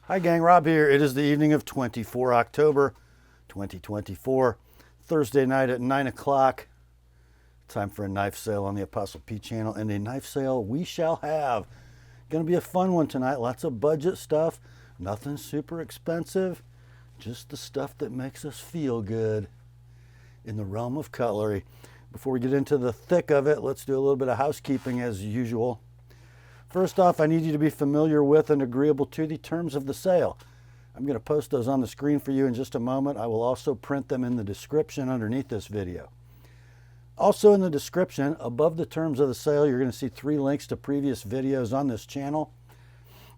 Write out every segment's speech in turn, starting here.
Hi gang, Rob here. It is the evening of 24 October 2024, Thursday night at 9 o'clock. Time for a knife sale on the Apostle P channel, and a knife sale we shall have. Going to be a fun one tonight. Lots of budget stuff, nothing super expensive, just the stuff that makes us feel good in the realm of cutlery. Before we get into the thick of it, let's do a little bit of housekeeping as usual. First off, I need you to be familiar with and agreeable to the terms of the sale. I'm going to post those on the screen for you in just a moment. I will also print them in the description underneath this video. Also in the description, above the terms of the sale, you're going to see 3 links to previous videos on this channel.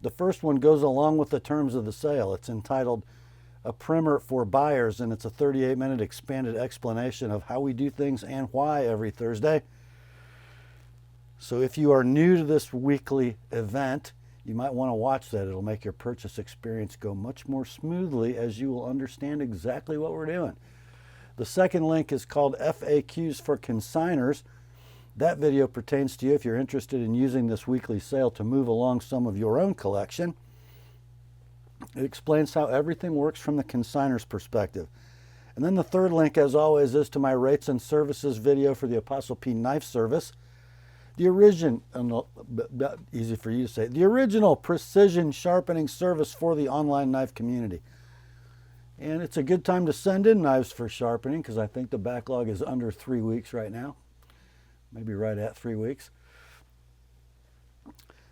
The first one goes along with the terms of the sale. It's entitled A Primer for Buyers, and it's a 38-minute expanded explanation of how we do things and why every Thursday. So if you are new to this weekly event, you might want to watch that. It'll make your purchase experience go much more smoothly as you will understand exactly what we're doing. The second link is called FAQs for Consignors. That video pertains to you if you're interested in using this weekly sale to move along some of your own collection. It explains how everything works from the consignor's perspective. And then the third link, as always, is to my rates and services video for the Apostle P Knife Service. The original, easy for you to say, the original precision sharpening service for the online knife community. And it's a good time to send in knives for sharpening because I think the backlog is under 3 weeks right now. Maybe right at 3 weeks.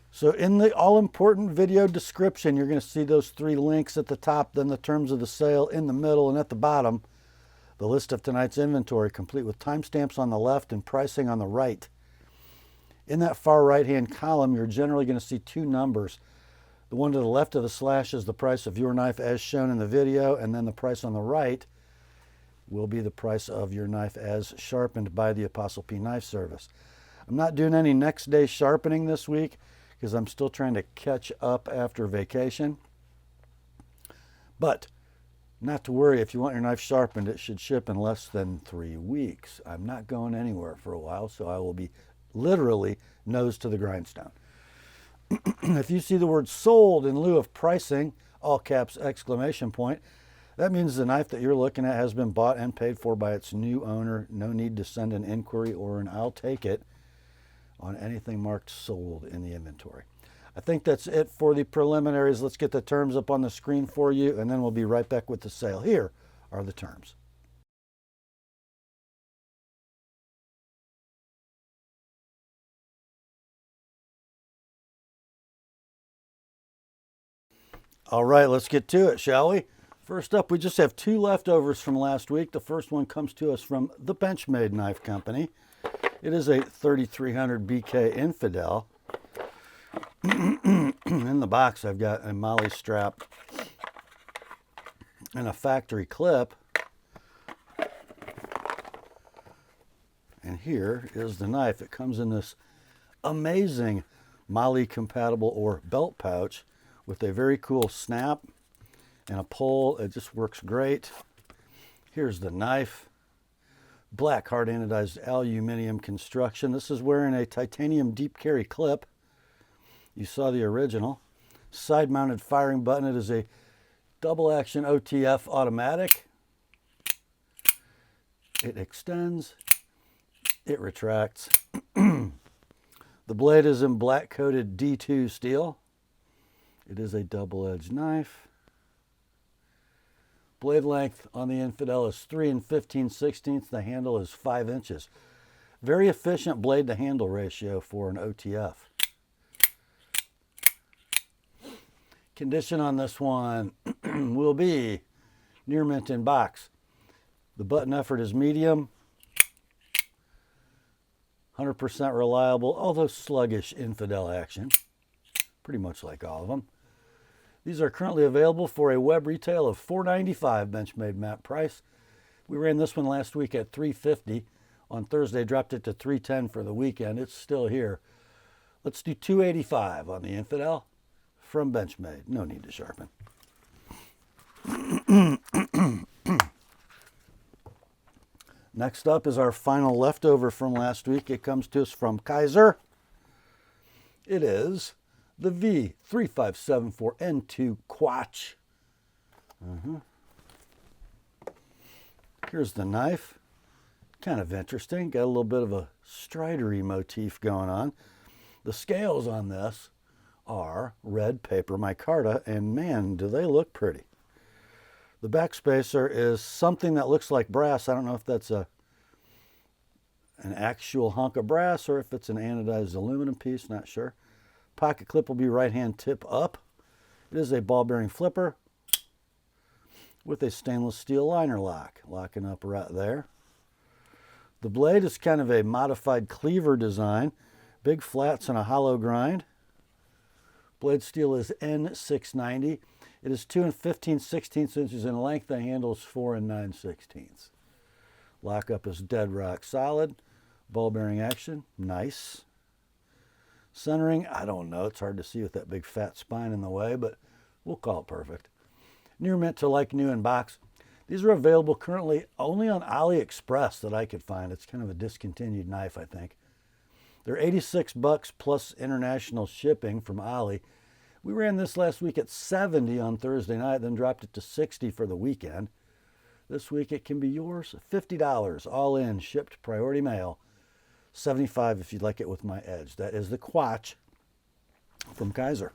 So in the all-important video description, you're going to see those 3 links at the top, then the terms of the sale in the middle, and at the bottom, the list of tonight's inventory, complete with timestamps on the left and pricing on the right. In that far right-hand column, you're generally going to see 2 numbers. The one to the left of the slash is the price of your knife as shown in the video, and then the price on the right will be the price of your knife as sharpened by the Apostle P Knife Service. I'm not doing any next day sharpening this week because I'm still trying to catch up after vacation. But not to worry, if you want your knife sharpened, it should ship in less than 3 weeks. I'm not going anywhere for a while, so I will be literally nose to the grindstone. If you see the word sold in lieu of pricing, all caps exclamation point, that means the knife that you're looking at has been bought and paid for by its new owner. No need to send an inquiry or an I'll take it on anything marked sold in the inventory. I think that's it for the preliminaries. Let's get the terms up on the screen for you, and then we'll be right back with the sale. Here are the terms. All right, let's get to it, shall we? First up, we just have 2 leftovers from last week. The first one comes to us from the Benchmade Knife Company. It is a 3300 BK Infidel. In the box, I've got a molly strap and a factory clip. And here is the knife. It comes in this amazing molly compatible or belt pouch with a very cool snap and a pull. It just works great. Here's the knife. Black hard anodized aluminum construction. This is wearing a titanium deep carry clip. You saw the original. Side mounted firing button. It is a double action OTF automatic. It extends. It retracts. The blade is in black coated D2 steel. It is a double-edged knife. Blade length on the Infidel is 3 15/16. The handle is 5 inches. Very efficient blade to handle ratio for an OTF. Condition on this one will be near mint in box. The button effort is medium. 100% reliable, although sluggish Infidel action. Pretty much like all of them. These are currently available for a web retail of $4.95 Benchmade MAP price. We ran this one last week at $3.50. On Thursday, dropped it to $3.10 for the weekend. It's still here. Let's do $2.85 on the Infidel from Benchmade. No need to sharpen. Next up is our final leftover from last week. It comes to us from Kizer. It is the V3574N2 Quatch. Here's the knife. Kind of interesting. Got a little bit of a stridery motif going on. The scales on this are red paper micarta, and man, do they look pretty. The back spacer is something that looks like brass. I don't know if that's an actual hunk of brass or if it's an anodized aluminum piece, not sure. Pocket clip will be right hand tip up. It is a ball bearing flipper with a stainless steel liner lock, locking up right there. The blade is kind of a modified cleaver design, big flats and a hollow grind. Blade steel is N690. It is 2 15/16 inches in length. The handle is 4 9/16. Lockup is dead rock solid. Ball bearing action, nice. Centering, I don't know. It's hard to see with that big fat spine in the way, but we'll call it perfect. Near mint to like new in box. These are available currently only on AliExpress that I could find. It's kind of a discontinued knife, I think. They're $86 plus international shipping from Ali. We ran this last week at $70 on Thursday night, then dropped it to $60 for the weekend. This week it can be yours, $50 all in, shipped priority mail. $75 if you'd like it with my edge. That is the Quatch from Kizer.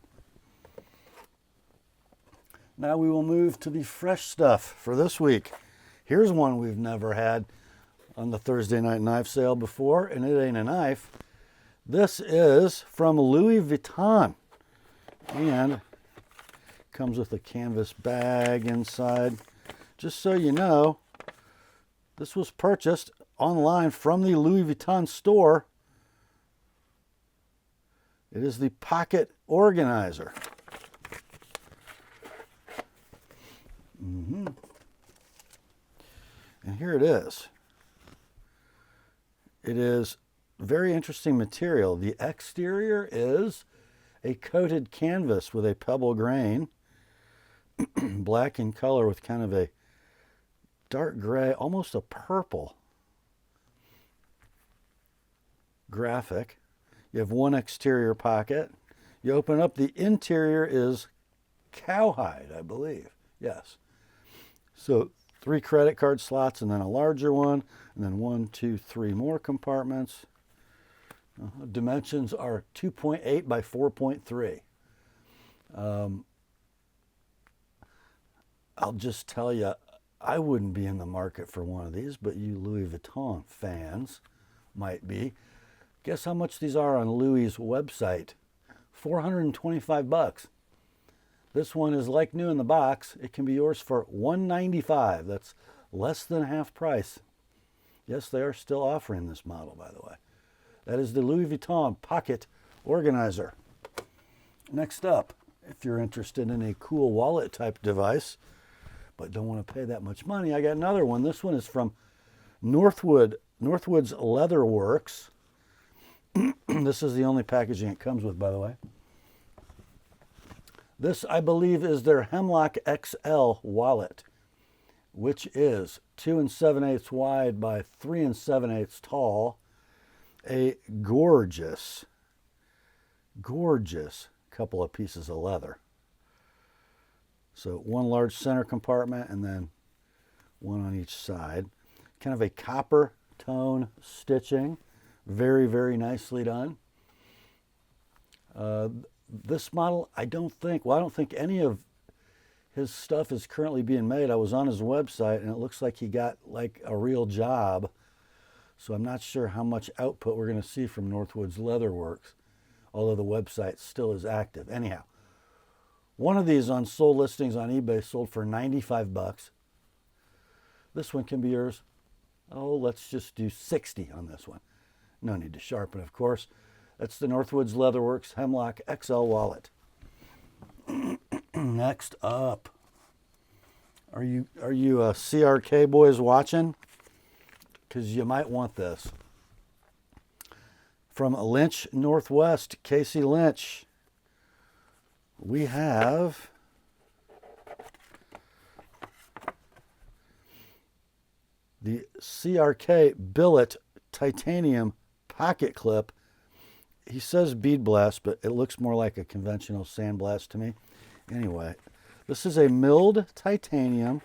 Now we will move to the fresh stuff for this week. Here's one we've never had on the Thursday night knife sale before, and it ain't a knife. This is from Louis Vuitton, and comes with a canvas bag inside. Just so you know, this was purchased online from the Louis Vuitton store. It is the pocket organizer. And here it is. It is very interesting material. The exterior is a coated canvas with a pebble grain, black in color with kind of a dark gray, almost a purple graphic. You have one exterior pocket. You open up, the interior is cowhide, I believe. Yes. So 3 credit card slots and then a larger one, and then 1, 2, 3 more compartments. Dimensions are 2.8 by 4.3. I'll just tell you, I wouldn't be in the market for one of these, but you Louis Vuitton fans might be. Guess how much these are on Louis's website? $425. This one is like new in the box. It can be yours for $195. That's less than half price. Yes, they are still offering this model, by the way. That is the Louis Vuitton Pocket Organizer. Next up, if you're interested in a cool wallet type device, but don't want to pay that much money, I got another one. This one is from Northwoods Leatherworks. This is the only packaging it comes with, by the way. This, I believe, is their Hemlock XL wallet, which is 2 7/8 wide by 3 7/8 tall. A gorgeous couple of pieces of leather. So one large center compartment and then one on each side. Kind of a copper tone stitching. Very, very nicely done. This model, I don't think any of his stuff is currently being made. I was on his website and it looks like he got like a real job. So I'm not sure how much output we're going to see from Northwoods Leatherworks, although the website still is active. Anyhow, one of these on sold listings on eBay sold for $95. This one can be yours. Oh, let's just do $60 on this one. No need to sharpen, of course. That's the Northwoods Leatherworks Hemlock XL wallet. Next up, are you CRK boys watching? Because you might want this. From Lynch Northwest, Casey Lynch, we have the CRK Billet Titanium Pocket Clip he says bead blast, but it looks more like a conventional sandblast to me. Anyway, this is a milled titanium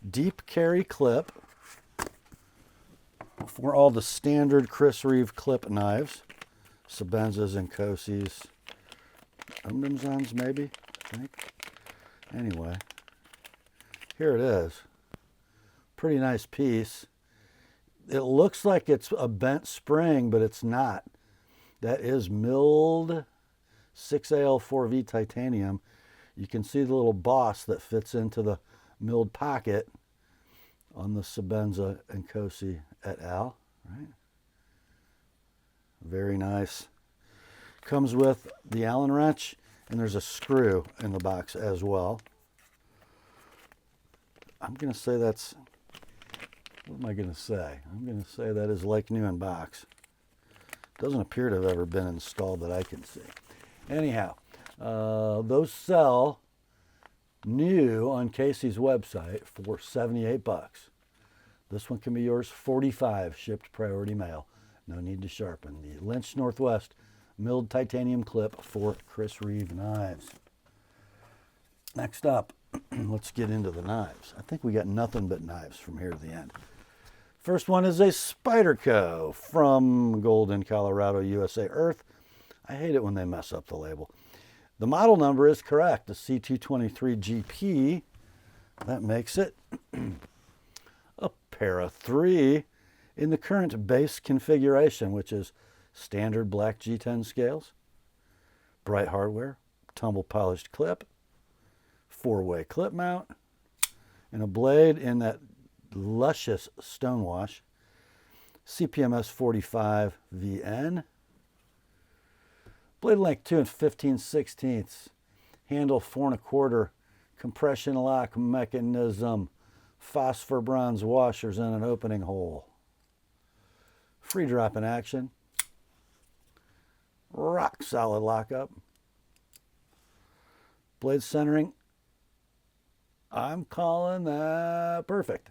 deep carry clip for all the standard Chris Reeve clip knives. Sabenzas and Cosis. Umdamsons, maybe, I think. Anyway, here it is. Pretty nice piece. It looks like it's a bent spring, but it's not. That is milled 6AL4V titanium. You can see the little boss that fits into the milled pocket on the Sabenza and Cosi et al. Right? Very nice. Comes with the Allen wrench, and there's a screw in the box as well. I'm going to say that's, what am I going to say? I'm going to say that is like new in box. Doesn't appear to have ever been installed that I can see. Anyhow, those sell new on Casey's website for 78 bucks. This one can be yours, 45 shipped priority mail. No need to sharpen. The Lynch Northwest milled titanium clip for Chris Reeve knives. Next up, let's get into the knives. I think we got nothing but knives from here to the end. First one is a Spyderco from Golden, Colorado, USA Earth. I hate it when they mess up the label. The model number is correct, the C223GP. That makes it a pair of 3 in the current base configuration, which is standard black G10 scales, bright hardware, tumble polished clip, 4-way clip mount, and a blade in that luscious stonewash, CPMS 45 VN, blade length 2 15/16, handle 4 1/4, compression lock mechanism, phosphor bronze washers, and an opening hole. Free drop in action, rock solid lockup, blade centering, I'm calling that perfect.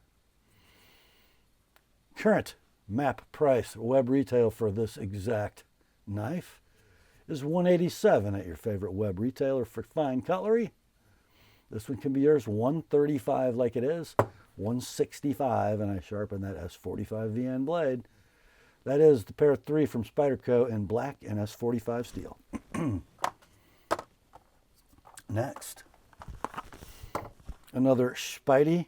Current map price web retail for this exact knife is $187 at your favorite web retailer for fine cutlery. This one can be yours, $135 like it is, $165, and I sharpen that S45 VN blade. That is the pair of 3 from Spyderco in black and S45 steel. Next, another Spidey,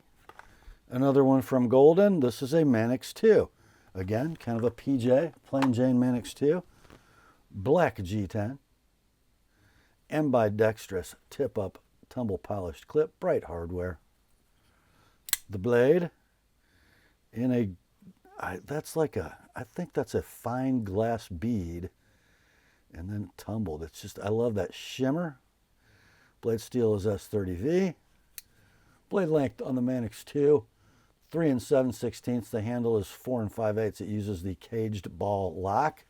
another one from Golden. This is a Manix 2. Again, kind of a PJ, plain Jane Manix 2. Black G10. Ambidextrous tip-up tumble polished clip, bright hardware. The blade in a, I think that's a fine glass bead and then tumbled. It's just, I love that shimmer. Blade steel is S30V. Blade length on the Manix 2, 3 7/16. The handle is 4 5/8. It uses the caged ball lock.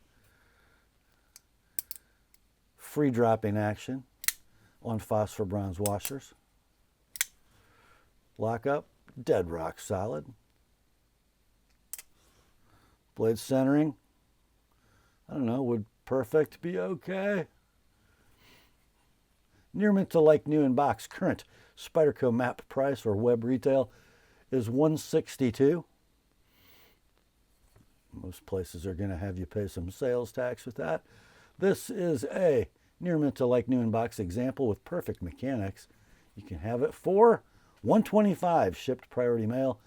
Free dropping action on phosphor bronze washers. Lock up, dead rock solid. Blade centering, I don't know, would perfect be okay? Near mint to like new in box. Current Spyderco map price or web retail is $162. Most places are going to have you pay some sales tax with that. This is a near mint to like new in box example with perfect mechanics. You can have it for $125 shipped priority mail,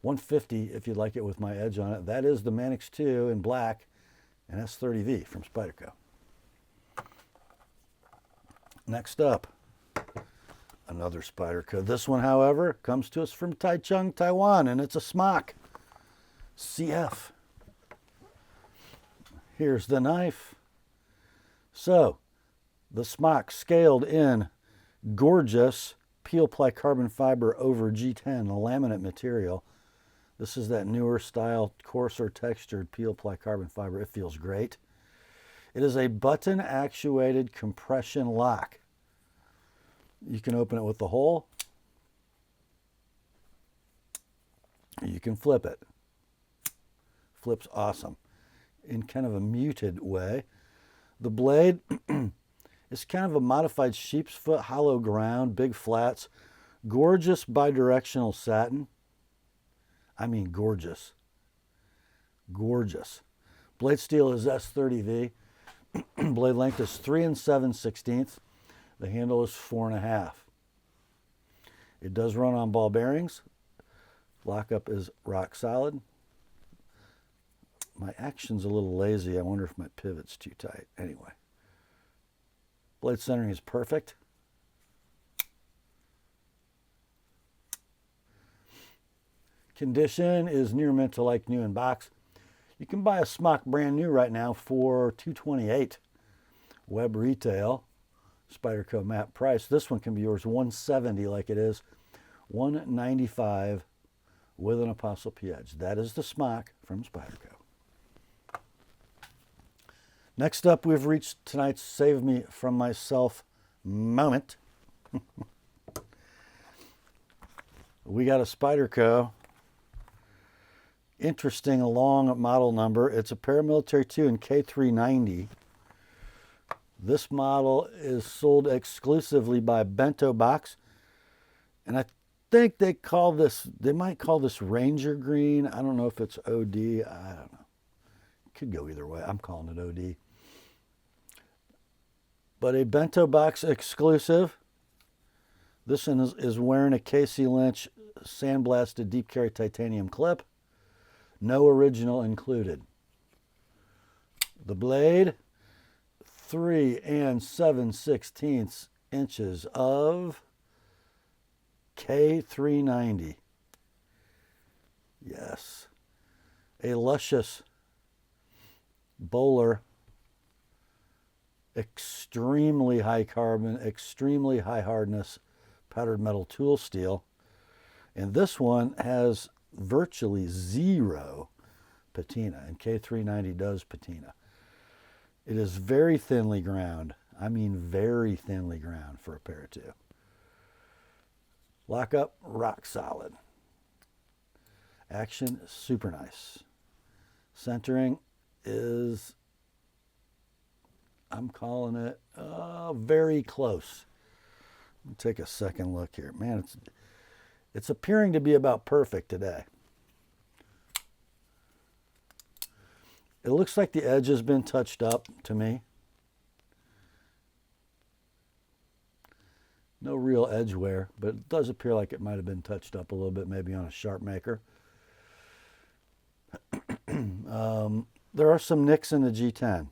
$150 if you'd like it with my edge on it. That is the Manix 2 in black and S30V from Spyderco. Next up, another Spyderco. This one, however, comes to us from Taichung, Taiwan, and it's a Smock CF. Here's the knife. So, the Smock scaled in gorgeous peel ply carbon fiber over G10 laminate material. This is that newer style, coarser textured peel ply carbon fiber. It feels great. It is a button actuated compression lock. You can open it with the hole. You can flip it. Flips awesome in kind of a muted way. The blade is kind of a modified sheep's foot, hollow ground, big flats, gorgeous bidirectional satin. I mean gorgeous. Gorgeous. Blade steel is S30V. Blade length is 3 7/16. The handle is 4.5. It does run on ball bearings. Lockup is rock solid. My action's a little lazy. I wonder if my pivot's too tight. Anyway. Blade centering is perfect. Condition is near mint to like new in box. You can buy a Smock brand new right now for $228. Web retail, Spyderco map price. This one can be yours $170 like it is, $195 with an ApostleP edge. That is the Smock from Spyderco. Next up, we've reached tonight's Save Me From Myself moment. We got a Spyderco. Interesting long model number. It's a Paramilitary 2 in K390. This model is sold exclusively by Bento Box. And I think they might call this Ranger Green. I don't know if it's OD. I don't know. Could go either way. I'm calling it OD. But a Bento Box exclusive. This one is wearing a Casey Lynch sandblasted deep carry titanium clip. No original included. The blade, 3 7/16 inches of K390. Yes. A luscious bowler, extremely high carbon, extremely high hardness powdered metal tool steel. And this one has virtually zero patina, and K390 does patina. It is very thinly ground. I mean very thinly ground for a pair 2. Lockup, rock solid. Action, super nice. Centering is, I'm calling it very close. Let me take a second look here. Man, it's appearing to be about perfect today. It looks like the edge has been touched up to me. No real edge wear, but it does appear like it might have been touched up a little bit, maybe on a sharp maker. There are some nicks in the G10,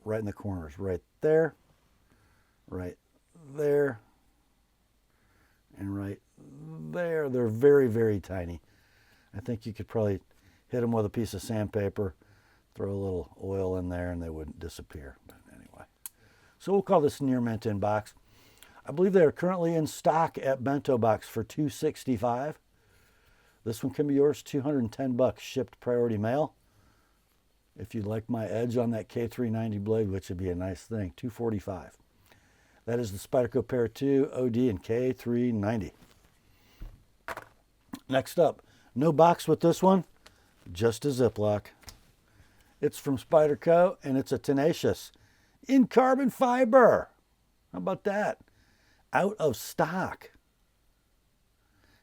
right in the corners, right there, and right there. They're very, very tiny. I think you could probably hit them with a piece of sandpaper, throw a little oil in there, and they wouldn't disappear. But anyway, so we'll call this near mint in box. I believe they are currently in stock at Bento Box for $265. This one can be yours, $210, shipped priority mail. If you'd like my edge on that K390 blade, which would be a nice thing, $245. That is the Spyderco Pair 2 OD and K390. Next up, no box with this one, just a Ziploc. It's from Spyderco, and it's a Tenacious in carbon fiber. How about that? Out of stock.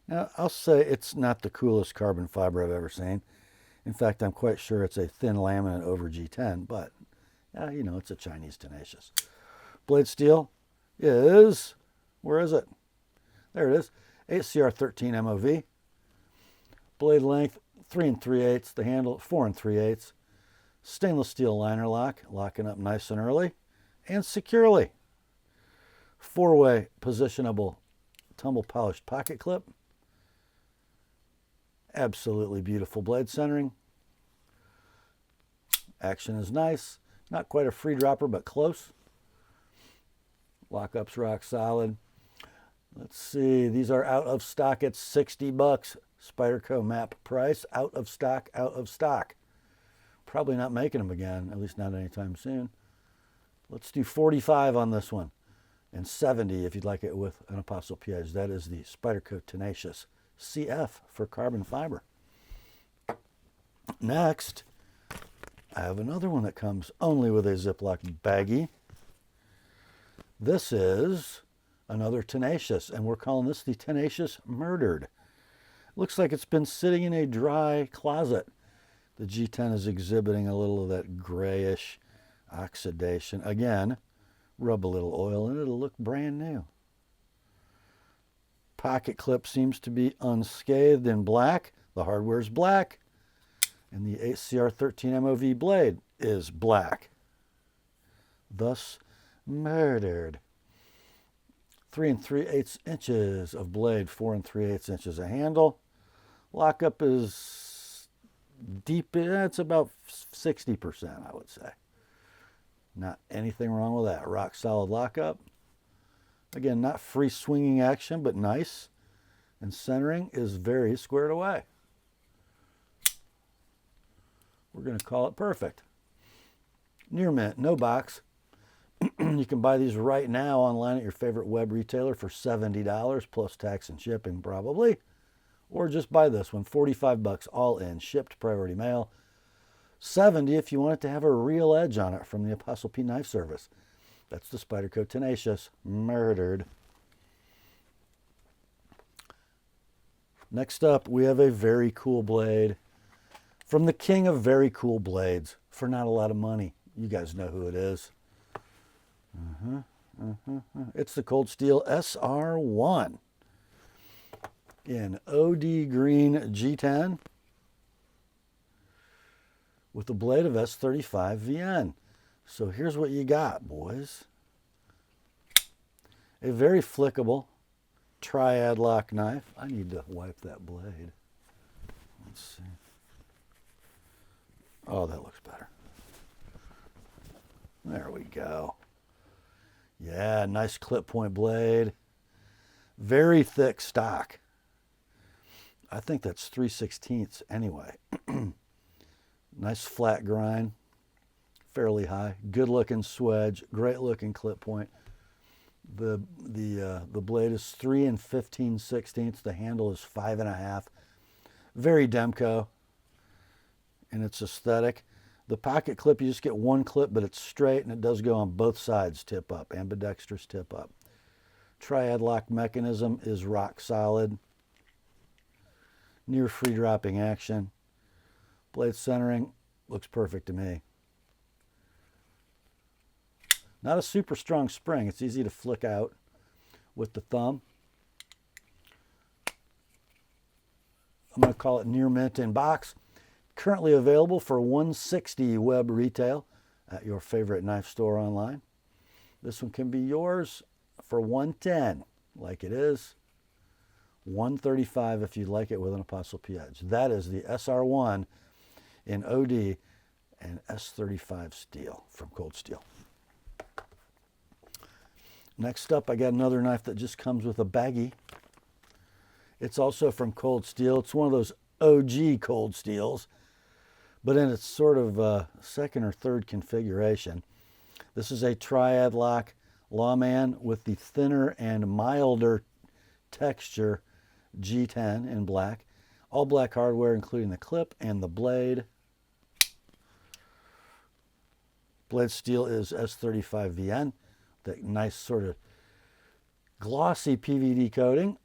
Now, I'll say it's not the coolest carbon fiber I've ever seen. In fact, I'm quite sure it's a thin laminate over G10, but, you know, it's a Chinese Tenacious. Blade steel is, where is it? There it is, ACR 13 MOV. Blade length, 3 3/8. The handle, 4 3/8. Stainless steel liner lock, locking up nice and early and securely. 4-way positionable tumble polished pocket clip. Absolutely beautiful blade centering. Action is nice. Not quite a free dropper, but close. Lockup's rock solid. Let's see. These are out of stock at $60. Spyderco map price. Out of stock, out of stock. Probably not making them again, at least not anytime soon. Let's do $45 on this one. And $70 if you'd like it with an ApostleP edge. That is the Spyderco Tenacious CF for carbon fiber. Next, I have another one that comes only with a Ziploc baggie. This is another Tenacious, and we're calling this the Tenacious Murdered. Looks like it's been sitting in a dry closet. The G10 is exhibiting a little of that grayish oxidation. Again, rub a little oil in it, it'll look brand new. Pocket clip seems to be unscathed in black. The hardware's black. And the HCR13 MOV blade is black. Thus, murdered. 3 3/8 inches of blade, 4 3/8 inches of handle. Lockup is deep, it's about 60%, I would say. Not anything wrong with that. Rock solid lockup. Again, not free swinging action, but nice. And centering is very squared away. We're going to call it perfect. Near mint, no box. You can buy these right now online at your favorite web retailer for $70 plus tax and shipping probably. Or just buy this one, $45 all in, shipped priority mail. $70 if you want it to have a real edge on it from the TheApostleP Knife Service. That's the Spyderco Tenacious Murdered. Next up, we have a very cool blade from the king of very cool blades for not a lot of money. You guys know who it is. It's the Cold Steel SR1 in OD green G10 with a blade of S35 VN. So here's what you got, boys. A very flickable triad lock knife. I need to wipe that blade. Let's see. Oh, that looks better. There we go. Yeah, nice clip point blade. Very thick stock. I think that's 3/16 anyway. Nice flat grind. Fairly high. Good looking swedge. Great looking clip point. The blade is 3 15/16. The handle is 5.5. Very Demco in its aesthetic. The pocket clip, you just get one clip, but it's straight, and it does go on both sides, tip up, ambidextrous tip up. Triad lock mechanism is rock solid. Near free dropping action. Blade centering looks perfect to me. Not a super strong spring. It's easy to flick out with the thumb. I'm going to call it near mint in box. Currently available for $160 web retail at your favorite knife store online. This one can be yours for $110, like it is. $135 if you'd like it with an TheApostleP edge. That is the SR1 in OD and S35 steel from Cold Steel. Next up, I got another knife that just comes with a baggie. It's also from Cold Steel. It's one of those OG Cold Steels, but in its sort of second or third configuration. This is a triad lock Lawman with the thinner and milder texture G10 in black. All black hardware, including the clip and the blade. Blade steel is S35 VN. That nice sort of glossy PVD coating.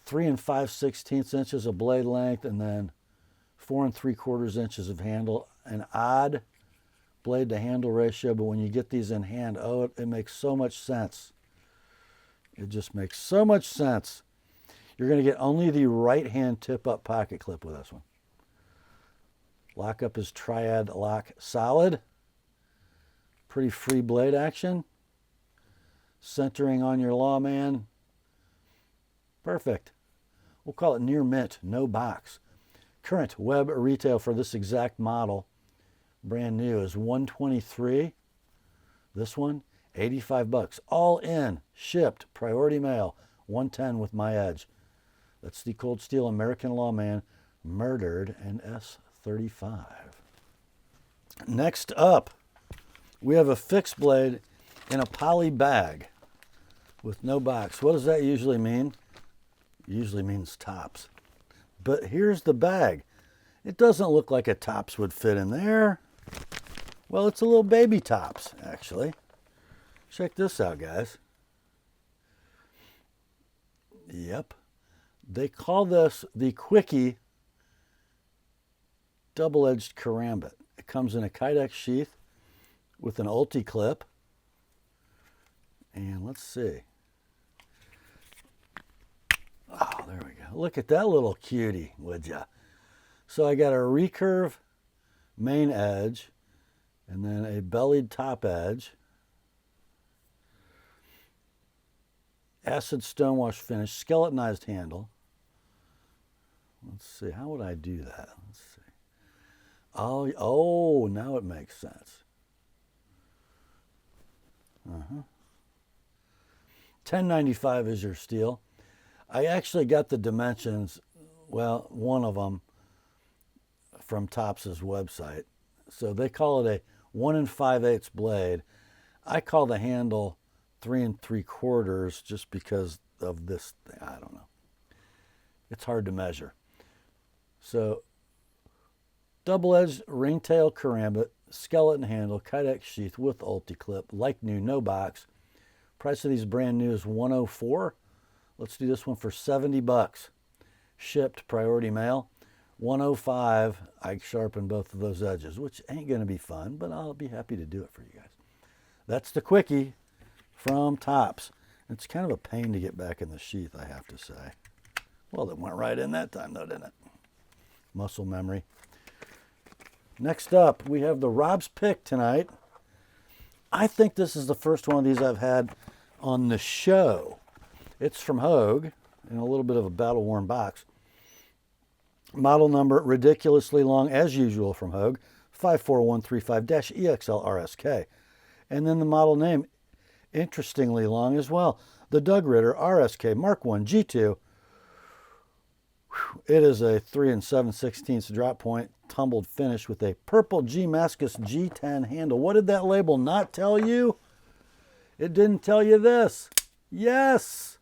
3 5/16 inches of blade length, and then 4 3/4 inches of handle. An odd blade to handle ratio, but when you get these in hand, oh, it makes so much sense. It just makes so much sense. You're going to get only the right hand tip up pocket clip with this one. Lockup is triad lock solid. Pretty free blade action. Centering on your Lawman. Perfect. We'll call it near mint, no box. Current web retail for this exact model, brand new, is $123. This one, $85. All in, shipped, priority mail, $110 with my edge. That's the Cold Steel American Lawman, Murdered, and S35. Next up, we have a fixed blade in a poly bag with no box. What does that usually mean? Usually means tops. But here's the bag. It doesn't look like a tops would fit in there. Well, it's a little baby tops, actually. Check this out, guys. Yep. They call this the Quickie double-edged karambit. It comes in a Kydex sheath with an ulti clip. And let's see. Oh, there we go. Look at that little cutie, would ya? So I got a recurve main edge and then a bellied top edge. Acid stonewash finish, skeletonized handle. Let's see, how would I do that? Let's see. Oh, now it makes sense. $10.95 is your steel. I actually got the dimensions, well, one of them from Topps' website. So they call it a 1 5/8 blade. I call the handle 3 3/4 just because of this thing. I don't know. It's hard to measure. So double-edged ringtail karambit, skeleton handle, Kydex sheath with ulti clip, like new, no box. Price of these brand new is $104. Let's do this one for $70. Shipped, priority mail. $105. I sharpen both of those edges, which ain't going to be fun, but I'll be happy to do it for you guys. That's the Quickie from Topps. It's kind of a pain to get back in the sheath, I have to say. Well, it went right in that time, though, didn't it? Muscle memory. Next up, we have the Rob's Pick tonight. I think this is the first one of these I've had on the show. It's from Hogue in a little bit of a battle-worn box. Model number, ridiculously long as usual from Hogue, 54135-EXLRSK. And then the model name, interestingly long as well. The Doug Ritter RSK Mark 1 G2. It is a 3 7/16 drop point, tumbled finish with a purple G Mascus G10 handle. What did that label not tell you? It didn't tell you this. Yes!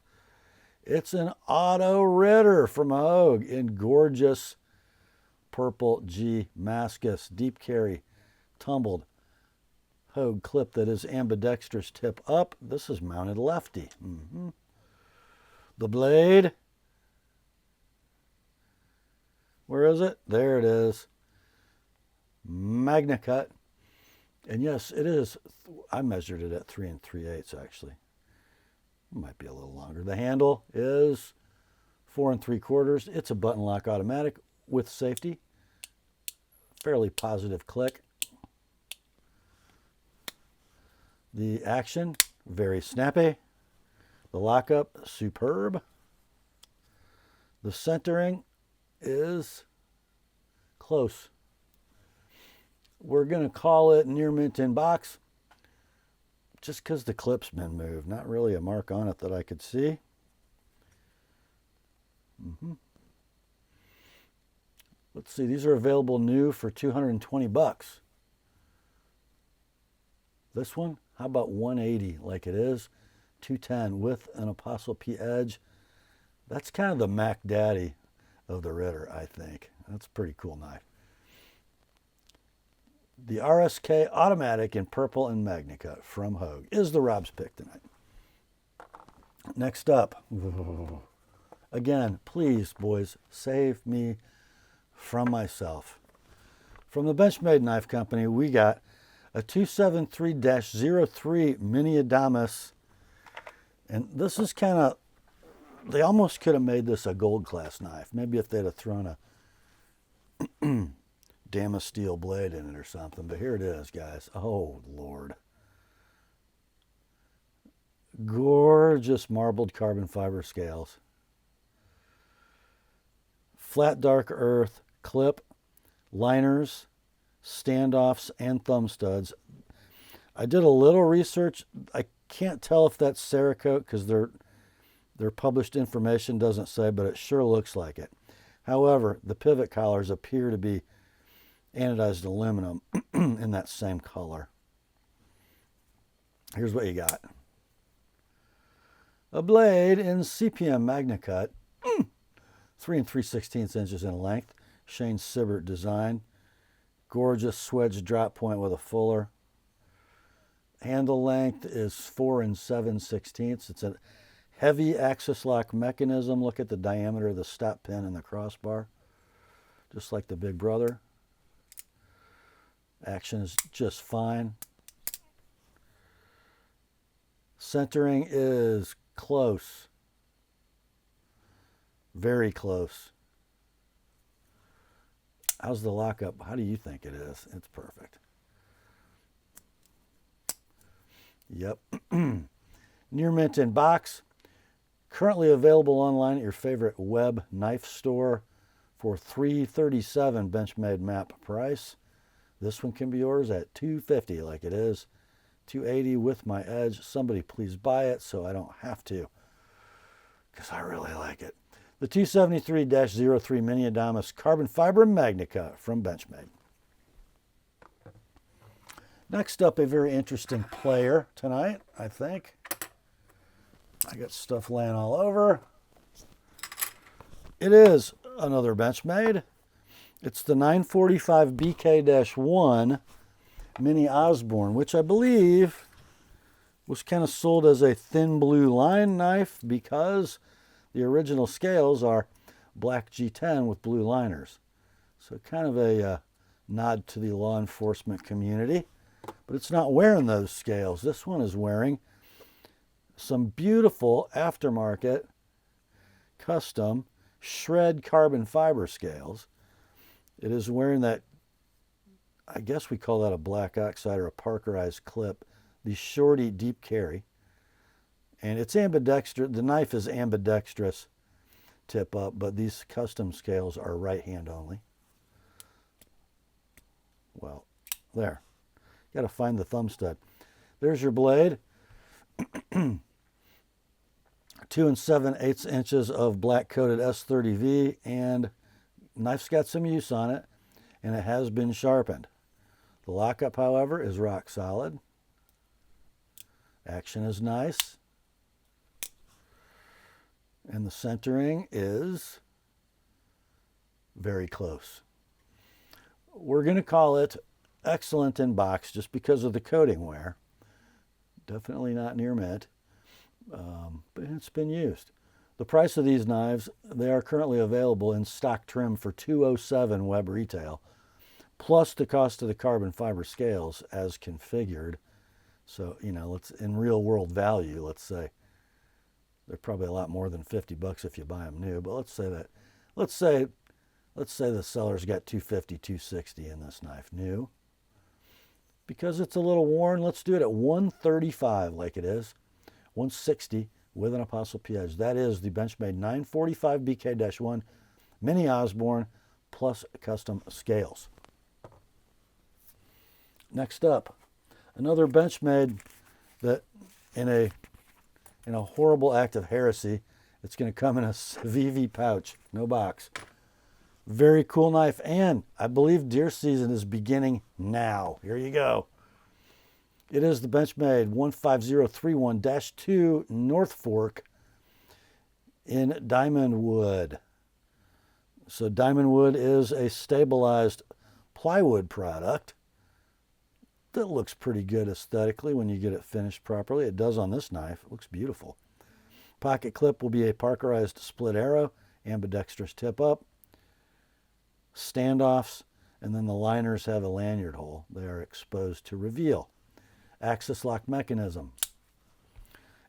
It's an Auto Ritter from Hogue in gorgeous purple G Mascus, deep carry, tumbled Hogue clip that is ambidextrous tip up. This is mounted lefty. The blade, where is it? There it is. Magna cut. And yes, it is. I measured it at 3 3/8 actually. It might be a little longer. The handle is 4 3/4. It's a button lock automatic with safety. Fairly positive click. The action, very snappy. The lockup, superb. The centering is close. We're going to call it near mint in box just because the clip's been moved. Not really a mark on it that I could see. Let's see, these are available new for $220. This one, how about $180 like it is? $210 with an ApostleP edge. That's kind of the Mac Daddy of the Ritter, I think. That's a pretty cool knife. The RSK automatic in purple and Magna cut from Hogue is the Rob's Pick tonight. Next up, again, please, boys, save me from myself. From the Benchmade Knife Company, we got a 273-03 mini Adamas. And this is kind of, they almost could have made this a gold class knife. Maybe if they'd have thrown a Damas steel blade in it or something. But here it is, guys. Oh, Lord. Gorgeous marbled carbon fiber scales. Flat dark earth, clip, liners, standoffs, and thumb studs. I did a little research. I can't tell if that's Cerakote because their published information doesn't say, but it sure looks like it. However, the pivot collars appear to be anodized aluminum in that same color. Here's what you got. A blade in CPM Magna cut, 3 3/16 inches in length, Shane Sibbert design. Gorgeous swedge drop point with a fuller. Handle length is 4 7/16. It's a heavy axis lock mechanism. Look at the diameter of the stop pin and the crossbar, just like the Big Brother. Action is just fine. Centering is close. Very close. How's the lockup? How do you think it is? It's perfect. Yep. Near mint in box. Currently available online at your favorite web knife store for $337 Benchmade map price. This one can be yours at $250 like it is. $280 with my edge. Somebody please buy it so I don't have to, because I really like it. The 273-03 Mini Adamas Carbon Fiber Magnica from Benchmade. Next up, a very interesting player tonight, I think. I got stuff laying all over. It is another Benchmade. It's the 945 BK-1 Mini Osborne, which I believe was kind of sold as a thin blue line knife because the original scales are black G10 with blue liners. So kind of a nod to the law enforcement community. But it's not wearing those scales. This one is wearing some beautiful aftermarket custom shred carbon fiber scales. It is wearing that, I guess we call that a black oxide or a Parkerized clip, the shorty deep carry. And it's ambidextrous. The knife is ambidextrous tip up, but these custom scales are right hand only. Well, there. Got to find the thumb stud. There's your blade. 2 7/8 inches of black coated S30V, and knife's got some use on it, and it has been sharpened. The lockup, however, is rock solid. Action is nice. And the centering is very close. We're going to call it excellent in box just because of the coating wear. Definitely not near mint, but it's been used. The price of these knives, they are currently available in stock trim for $207 web retail, plus the cost of the carbon fiber scales as configured. So, you know, let's, in real world value, let's say they're probably a lot more than $50 if you buy them new, but let's say the seller's got $250, $260 in this knife new. Because it's a little worn, let's do it at $135 like it is. $160 with an TheApostleP edge. That is the Benchmade 945 BK-1 Mini Osborne plus custom scales. Next up, another Benchmade that in a horrible act of heresy, it's going to come in a VV pouch, no box. Very cool knife, and I believe deer season is beginning now. Here you go. It is the Benchmade 15031-2 North Fork in DymondWood. So DymondWood is a stabilized plywood product that looks pretty good aesthetically when you get it finished properly. It does on this knife. It looks beautiful. Pocket clip will be a Parkerized split arrow, ambidextrous tip up, standoffs, and then the liners have a lanyard hole. They are exposed to reveal. Axis lock mechanism.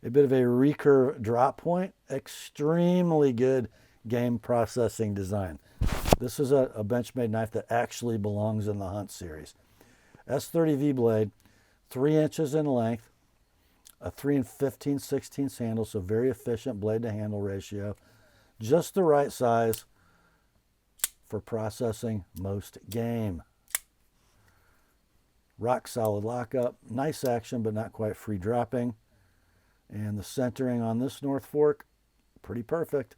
A bit of a recurve drop point. Extremely good game processing design. This is a Benchmade knife that actually belongs in the Hunt series. S30V blade, 3 inches in length, a 3 15/16 handle, so very efficient blade to handle ratio. Just the right size for processing most game. Rock solid lockup, nice action but not quite free dropping. And the centering on this North Fork, pretty perfect.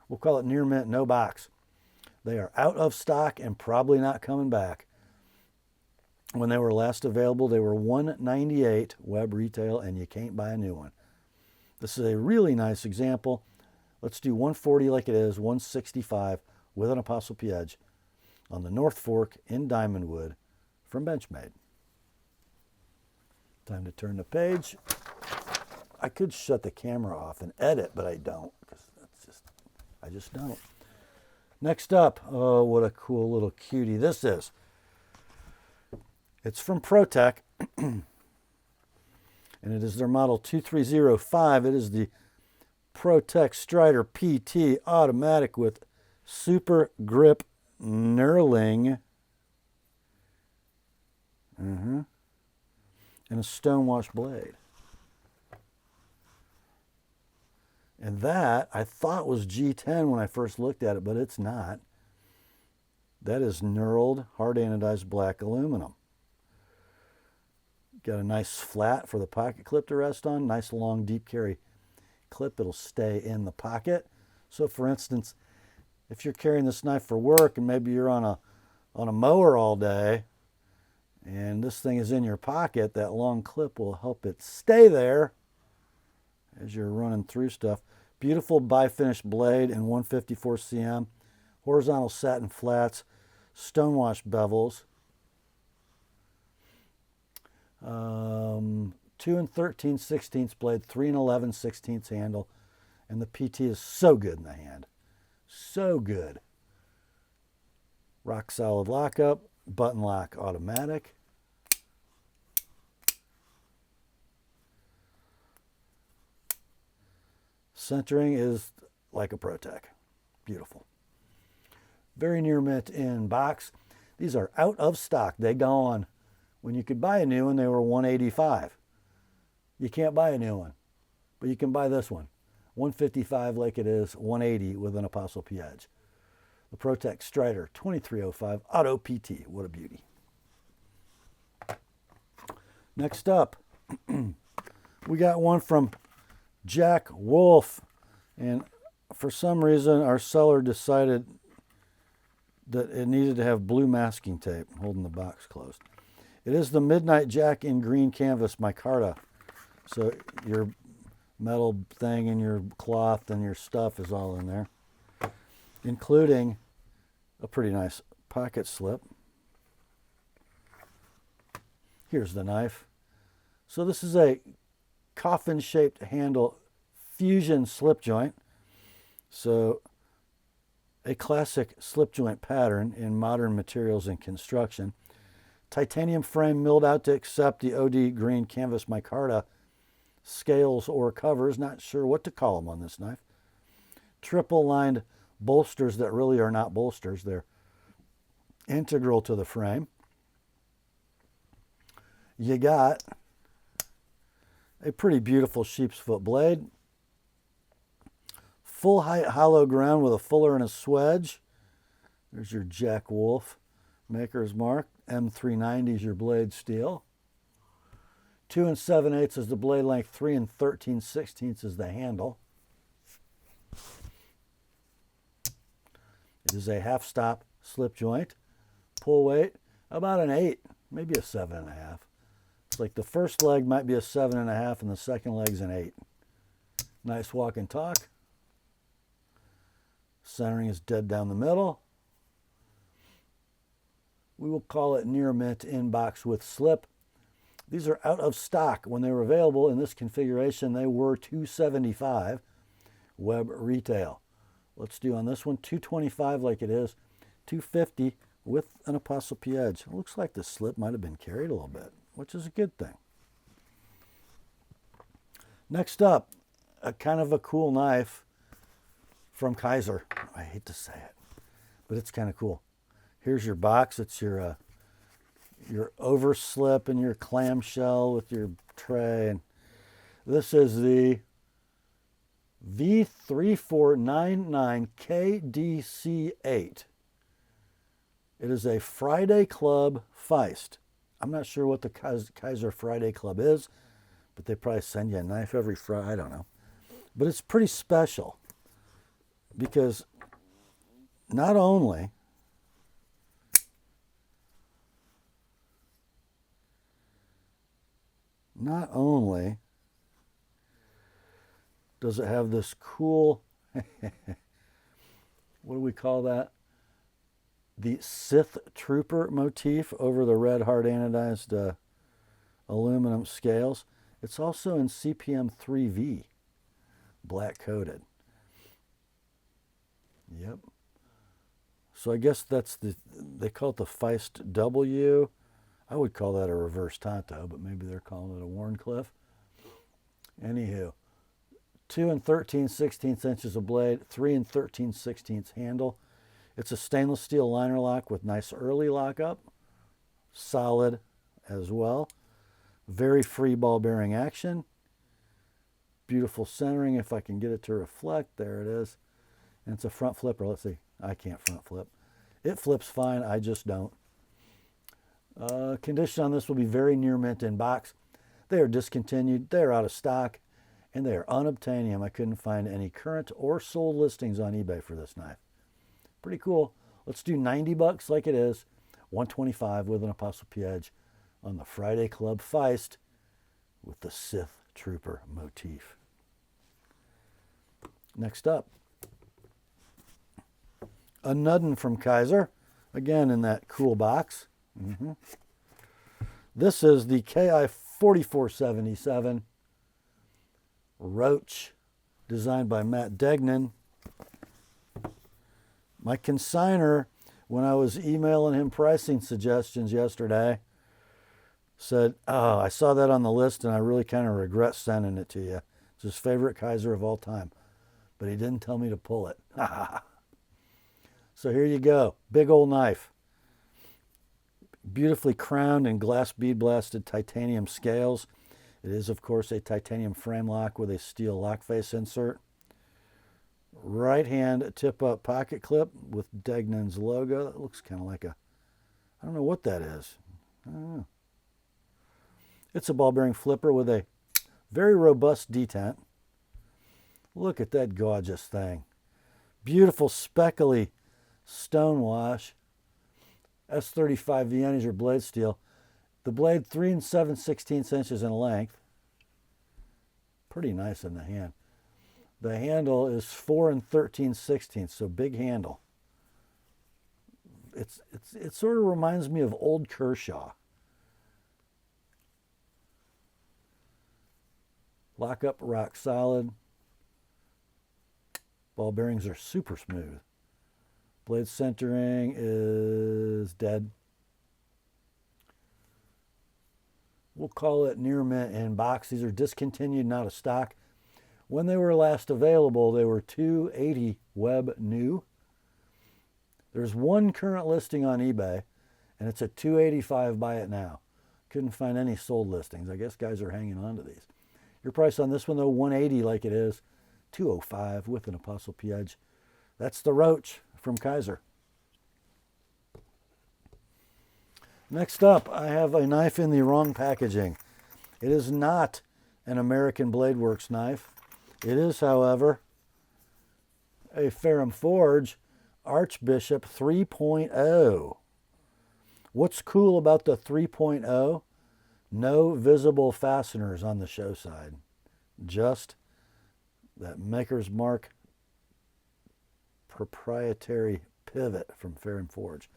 We'll call it near mint, no box. They are out of stock and probably not coming back. When they were last available, they were $198 web retail, and you can't buy a new one. This is a really nice example. Let's do $140 like it is, $165 with an TheApostleP edge. on the North Fork in DymondWood from Benchmade. Time to turn the page. I could shut the camera off and edit, but I don't, because I just don't. Next up, oh, what a cool little cutie this is. It's from Protech, and it is their model 2305. It is the Protech Strider PT automatic with super grip knurling. And a stonewash blade. And that I thought was G10 when I first looked at it, but it's not. That is knurled, hard anodized black aluminum. Got a nice flat for the pocket clip to rest on. Nice long deep carry clip. It'll stay in the pocket. So for instance, if you're carrying this knife for work and maybe you're on a mower all day and this thing is in your pocket, that long clip will help it stay there as you're running through stuff. Beautiful bifinished blade in 154 cm, horizontal satin flats, stonewash bevels, 2 13/16 blade, 3 11/16 handle, and the PT is so good in the hand, so good. Rock solid lockup, button lock automatic. Centering is like a Protech. Beautiful. Very near mint in box. These are out of stock. They gone. When you could buy a new one, they were $185. You can't buy a new one, but you can buy this one. $155 like it is, $180 with an ApostleP edge. The Protech Strider 2305 Auto PT. What a beauty. Next up, we got one from Jack Wolf, and for some reason our seller decided that it needed to have blue masking tape holding the box closed. It is the Midnight Jack in green canvas micarta, so your metal thing and your cloth and your stuff is all in there, including a pretty nice pocket slip. Here's the knife. So this is a coffin-shaped handle fusion slip joint. So a classic slip joint pattern in modern materials and construction. Titanium frame milled out to accept the OD green canvas micarta scales or covers. Not sure what to call them on this knife. Triple lined bolsters that really are not bolsters. They're integral to the frame. You got a pretty beautiful sheep's foot blade. Full height hollow ground with a fuller and a swedge. There's your Jack Wolf maker's mark. M390 is your blade steel. 2 7/8 is the blade length. 3 13/16 is the handle. It is a half stop slip joint. Pull weight about an 8, maybe a 7.5. It's like the first leg might be a 7.5 and the second leg's an 8. Nice walk and talk. Centering is dead down the middle. We will call it near mint in box with slip. These are out of stock. When they were available in this configuration, they were $275 web retail. Let's do on this one $225 like it is, $250 with an ApostleP edge. It looks like the slip might have been carried a little bit, which is a good thing. Next up, a kind of a cool knife from Kizer. I hate to say it, but it's kind of cool. Here's your box. It's your overslip and your clamshell with your tray. And this is the V3499KDC8. It is a Friday Club Feist. I'm not sure what the Kizer Friday Club is, but they probably send you a knife every Friday. I don't know. But it's pretty special because not only does it have this cool, what do we call that? the Sith Trooper motif over the red hard anodized aluminum scales. It's also in CPM 3V, black coated. Yep. So I guess that's they call it the Feist W. I would call that a reverse Tonto, but maybe they're calling it a Warncliffe. Anywho, 2 13/16 inches of blade, 3 13/16 handle. It's a stainless steel liner lock with nice early lockup, solid as well. Very free ball bearing action. Beautiful centering if I can get it to reflect. There it is. And it's a front flipper. Let's see. I can't front flip. It flips fine. I just don't. Condition on this will be very near mint in box. They are discontinued. They are out of stock. And they are unobtainium. I couldn't find any current or sold listings on eBay for this knife. Pretty cool. Let's do $90 like it is. $125 with an Apostle P edge on the Friday Club Feist with the Sith Trooper motif. Next up, a Nudden from Kizer, again in that cool box. This is the KI 4477 Roach, designed by Matt Degnan. My consignor, when I was emailing him pricing suggestions yesterday, said, "Oh, I saw that on the list and I really kind of regret sending it to you. It's his favorite Kizer of all time." But he didn't tell me to pull it. So here you go. Big old knife. Beautifully crowned and glass bead blasted titanium scales. It is, of course, a titanium frame lock with a steel lock face insert. Right hand tip up pocket clip with Degnan's logo. That looks kind of like a, I don't know what that is. I don't know. It's a ball bearing flipper with a very robust detent. Look at that gorgeous thing. Beautiful speckly stonewash. S35 Vienna's or blade steel. The blade 3 7/16 inches in length. Pretty nice in the hand. The handle is 4 13/16, so big handle. It sort of reminds me of old Kershaw. Lock up rock solid. Ball bearings are super smooth. Blade centering is dead. We'll call it near mint in box. These are discontinued, not of stock. When they were last available, they were $280 web new. There's one current listing on eBay, and it's at $285 buy it now. Couldn't find any sold listings. I guess guys are hanging on to these. Your price on this one, though, $180 like it is, $205 with an Apostle P edge. That's the Roach from Kizer. Next up, I have a knife in the wrong packaging. It is not an American Blade Works knife. It is, however, a Ferrum Forge Archbishop 3.0. What's cool about the 3.0? No visible fasteners on the show side. Just that Maker's Mark proprietary pivot from Ferrum Forge.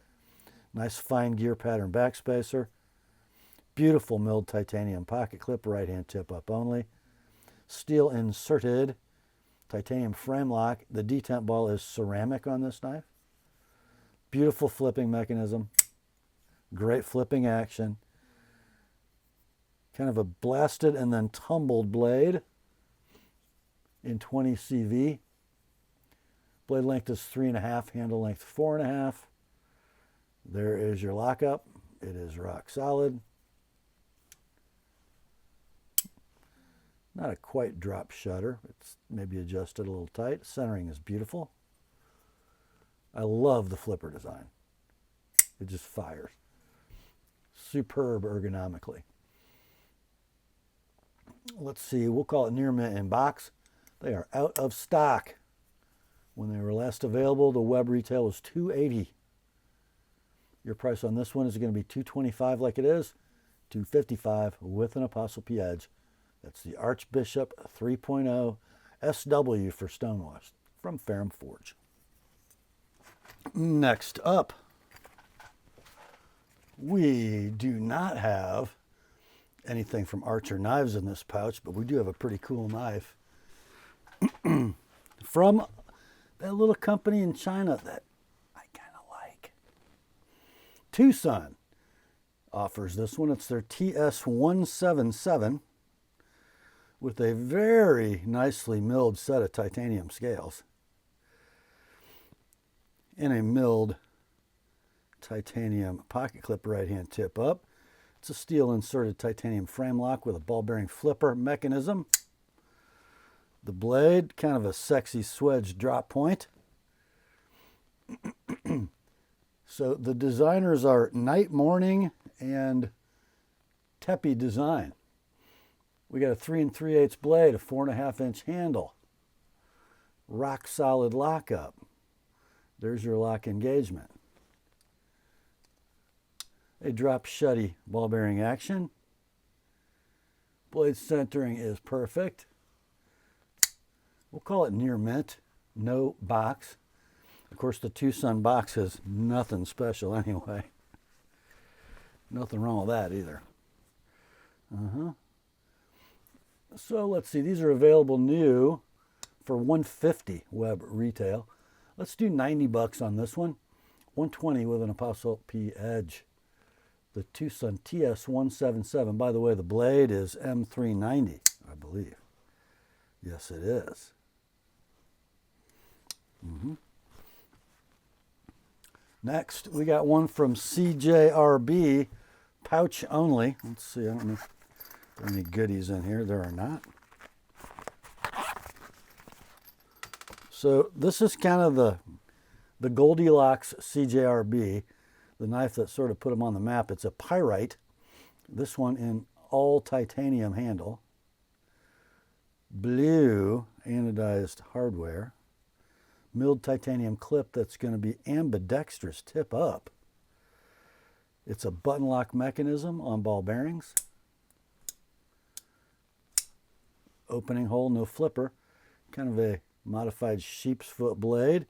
Nice fine gear pattern backspacer. Beautiful milled titanium pocket clip, right hand tip up only. Steel inserted titanium frame lock. The detent ball is ceramic on this knife. Beautiful flipping mechanism. Great flipping action. Kind of a blasted and then tumbled blade in 20 CV. Blade length is 3.5, handle length 4.5. There is your lockup. It is rock solid. Not a quite drop shutter. It's maybe adjusted a little tight. Centering is beautiful. I love the flipper design. It just fires. Superb ergonomically. Let's see, we'll call it near mint in box. They are out of stock. When they were last available, the web retail was $280. Your price on this one is going to be $225 like it is, $255 with an Apostle P edge. That's the Archbishop 3.0 SW for Stonewash from Ferrum Forge. Next up, We do not have anything from Archer Knives in this pouch, but we do have a pretty cool knife from that little company in China that I kind of like. Tucson offers this one. It's their TS177 with a very nicely milled set of titanium scales and a milled titanium pocket clip right hand tip up. It's a steel inserted titanium frame lock with a ball bearing flipper mechanism. The blade, kind of a sexy swedge drop point. So the designers are Night Morning and Teppy Design. We got a 3 3/8 blade, a 4.5-inch handle, rock solid lockup. There's your lock engagement. A drop shutty ball bearing action. Blade centering is perfect. We'll call it near mint. No box. Of course, the Tucson box has nothing special anyway. Nothing wrong with that either. So let's see. These are available new for $150 web retail. Let's do $90 on this one. $120 with an Apostle P edge. The Tucson TS177. By the way, the blade is M390, I believe. Yes, it is. Next, we got one from CJRB, pouch only. Let's see, I don't know if there are any goodies in here. There are not. So this is kind of the Goldilocks CJRB, the knife that sort of put them on the map. It's a pyrite. This one in all titanium handle. Blue anodized hardware. Milled titanium clip that's going to be ambidextrous tip up. It's a button lock mechanism on ball bearings. Opening hole, no flipper. Kind of a modified sheep's foot blade.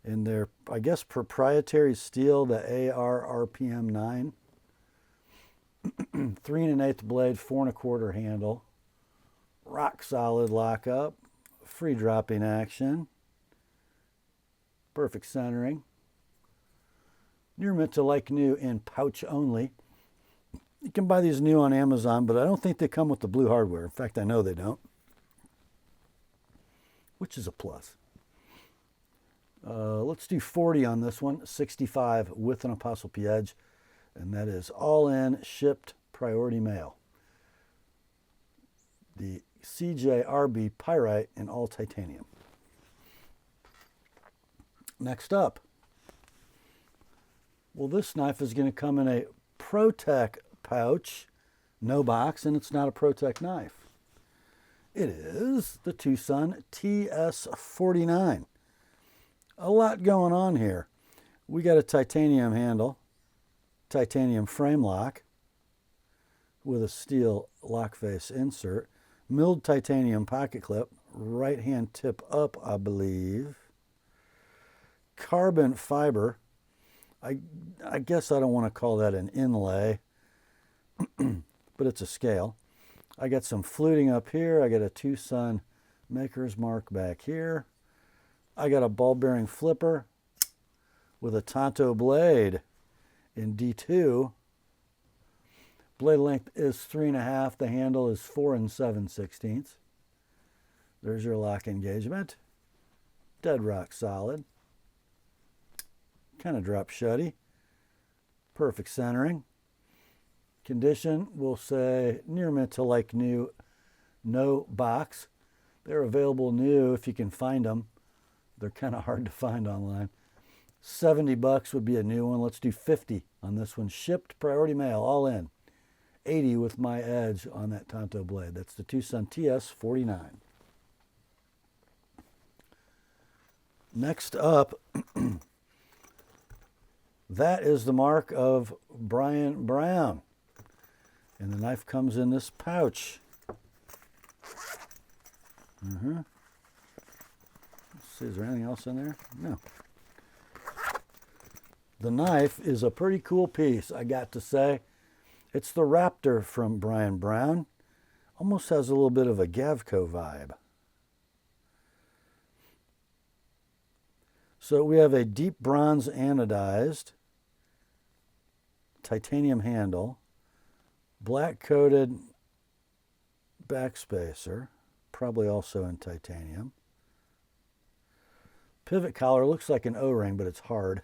And their, I guess, proprietary steel, the ARRPM 9. 3 1/8 blade, 4 1/4 handle. Rock solid lockup. Free dropping action. Perfect centering. Near mint to like new in pouch only. You can buy these new on Amazon, but I don't think they come with the blue hardware. In fact, I know they don't, which is a plus. Let's do 40 on this one. 65 with an Apostle P edge, and that is all in, shipped, priority mail. The CJRB Pyrite in all titanium. Next up, well, this knife is going to come in a Protech pouch, no box, and it's not a Protech knife. It is the Tucson TS49. A lot going on here. We got a titanium handle, titanium frame lock with a steel lock face insert, milled titanium pocket clip, right hand tip up, I believe. Carbon fiber. I guess I don't want to call that an inlay, but it's a scale. I got some fluting up here. I got a Tucson maker's mark back here. I got a ball bearing flipper with a Tonto blade in D2. Blade length is 3 1/2. The handle is 4 7/16. There's your lock engagement. Dead rock solid. Kind of drop shutty. Perfect centering. Condition, we'll say near mint to like new, no box. They're available new if you can find them. They're kind of hard to find online. $70 would be a new one. Let's do 50 on this one. Shipped, priority mail, all in. 80 with my edge on that Tonto blade. That's the Tucson TS49. Next up, that is the mark of Brian Brown. And the knife comes in this pouch. Let's see, is there anything else in there? No. The knife is a pretty cool piece, I got to say. It's the Raptor from Brian Brown. Almost has a little bit of a Gavco vibe. So we have a deep bronze anodized titanium handle, black coated backspacer, probably also in titanium. Pivot collar looks like an O-ring, but it's hard.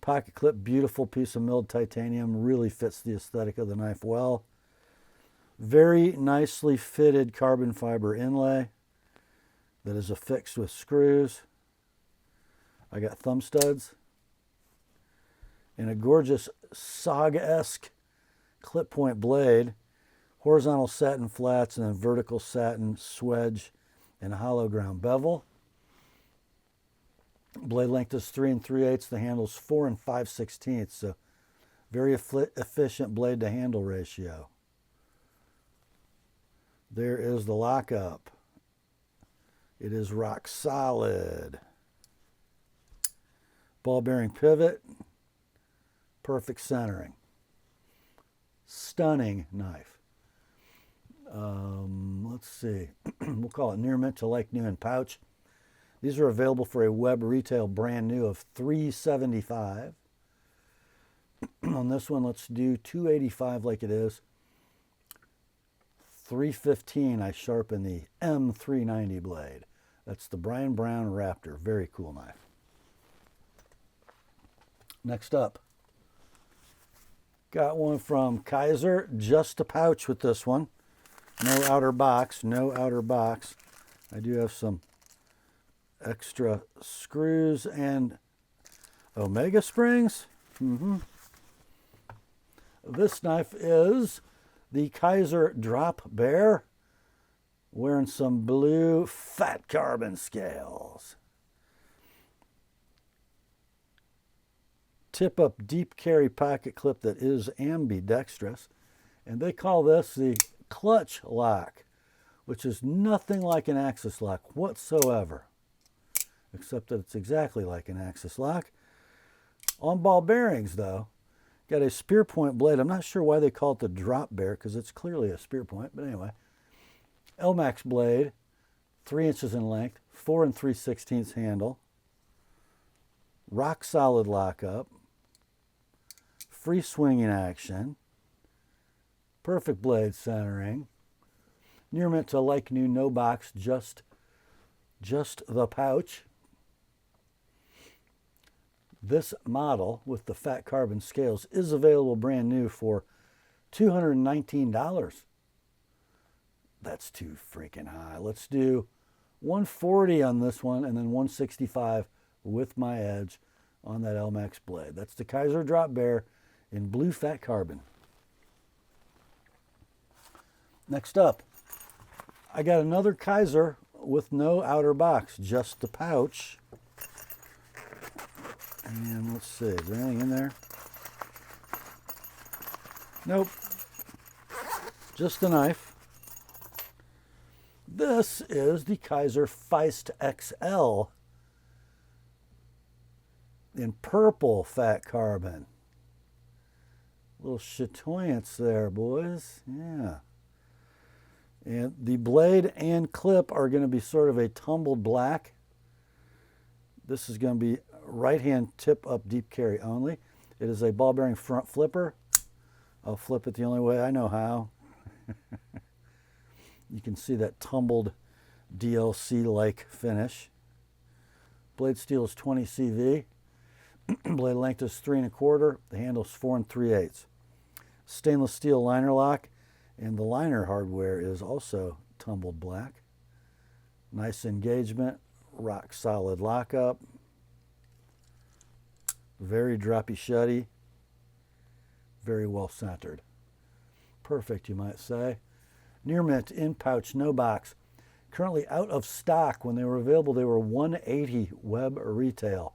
Pocket clip, beautiful piece of milled titanium, really fits the aesthetic of the knife well. Very nicely fitted carbon fiber inlay that is affixed with screws. I got thumb studs. And a gorgeous Saga-esque clip point blade, horizontal satin flats, and then vertical satin swedge and hollow ground bevel. Blade length is 3 3/8. The handle's 4 5/16. So very efficient blade to handle ratio. There is the lockup. It is rock solid. Ball bearing pivot. Perfect centering. Stunning knife. Let's see. We'll call it near mint to like new in pouch. These are available for a web retail brand new of $375. On this one, let's do $285 like it is. $315. I sharpen the M390 blade. That's the Brian Brown Raptor. Very cool knife. Next up, got one from Kizer. Just a pouch with this one. No outer box. No outer box. I do have some extra screws and Omega springs. This knife is the Kizer Drop Bear, wearing some blue fat carbon scales. Tip up deep carry pocket clip that is ambidextrous, and they call this the clutch lock, which is nothing like an axis lock whatsoever, except that it's exactly like an axis lock. On ball bearings, though, got a spear point blade. I'm not sure why they call it the Drop Bear, because it's clearly a spear point, but anyway. Elmax blade, 3 inches in length, 4 3/16 handle, rock solid lockup, free swinging action, perfect blade centering, near mint to like new, no box, just the pouch. This model with the fat carbon scales is available brand new for $219. That's too freaking high. Let's do $140 on this one and then $165 with my edge on that Elmax blade. That's the Kizer Drop Bear in blue fat carbon. Next up, I got another Kizer with no outer box, just the pouch. And let's see, is there anything in there? Nope. Just the knife. This is the Kizer Feist XL in purple fat carbon. Little chatoyance there, boys. Yeah. And the blade and clip are going to be sort of a tumbled black. This is going to be right hand tip up deep carry only. It is a ball bearing front flipper. I'll flip it the only way I know how. You can see that tumbled DLC-like finish. Blade steel is 20 CV. Blade length is 3 1/4. The handle is 4 3/8. Stainless steel liner lock, and the liner hardware is also tumbled black. Nice engagement, rock solid lockup. Very droppy shutty. Very well centered. Perfect, you might say. Near mint, in pouch, no box. Currently out of stock. When they were available, they were $180 web or retail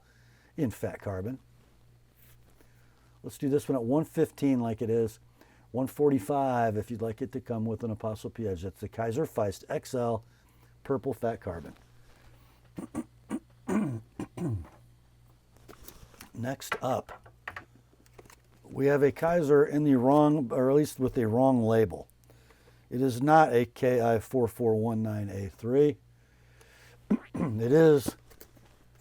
in fat carbon. Let's do this one at $115 like it is. $145 if you'd like it to come with an Apostle P edge. That's the Kizer Feist XL purple fat carbon. Next up, we have a Kizer in the wrong, or at least with a wrong label. It is not a KI4419A3. It is,